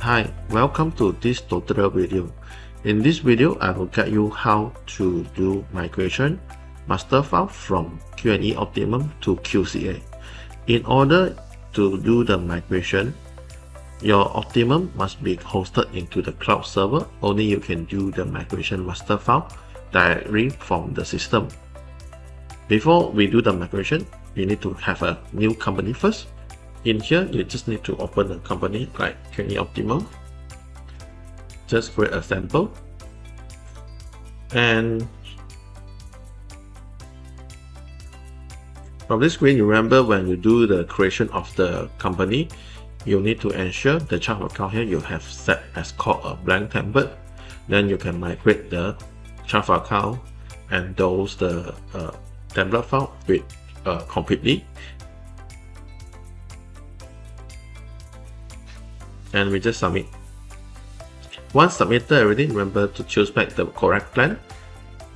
Hi, welcome to this tutorial video. In this video, I will guide you how to do migration master file from QNE Optimum to QCA. In order to do the migration, your Optimum must be hosted into the cloud server. Only you can do the migration master file directly from the system. Before we do the migration, you need to have a new company first. In here, you just need to open a company like QNE Optimum. Just create a sample. And from this screen, you remember when you do the creation of the company, you need to ensure the chart of account here you have set as called a blank template. Then you can migrate the chart of account and those the template file with completely. And we just submit. Once submitted already, remember to choose back the correct plan.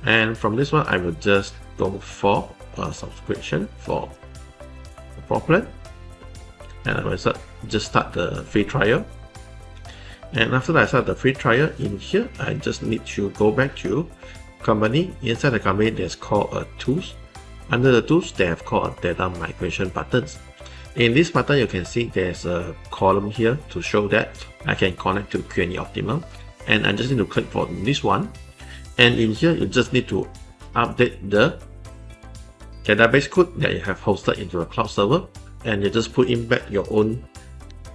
And from this one, I will just go for a subscription for the Pro plan. And I will just start the free trial. And after I start the free trial, in here, I just need to go back to company. Inside the company, there's called a tools. Under the tools, they have called a data migration buttons. In this button, you can see there's a column here to show that I can connect to QNE Optimum, and I just need to click for this one. And in here, you just need to update the database code that you have hosted into a cloud server, and you just put in back your own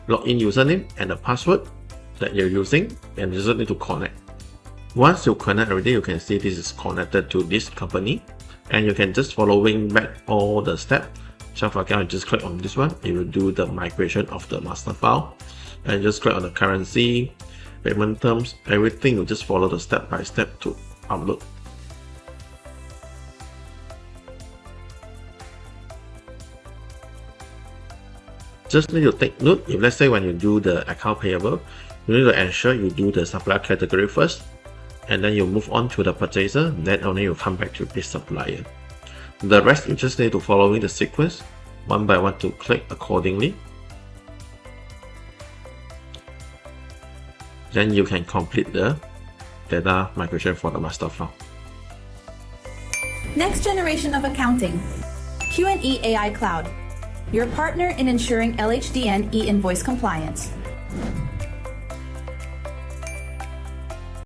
login username and the password that you're using, and you just need to connect. Once you connect already, you can see this is connected to this company, and you can just following back all the steps. Chart of account, just click on this one. It will do the migration of the master file, and just click on the currency, payment terms, everything. You just follow the step by step to upload. Just need to take note, if let's say when you do the account payable, you need to ensure you do the supplier category first, and then you move on to the purchaser, then only you come back to this supplier. The rest you just need to follow the sequence one by one to click accordingly. Then you can complete the data migration for the master file. Next generation of accounting. QNE AI Cloud, your partner in ensuring LHDN e-invoice compliance.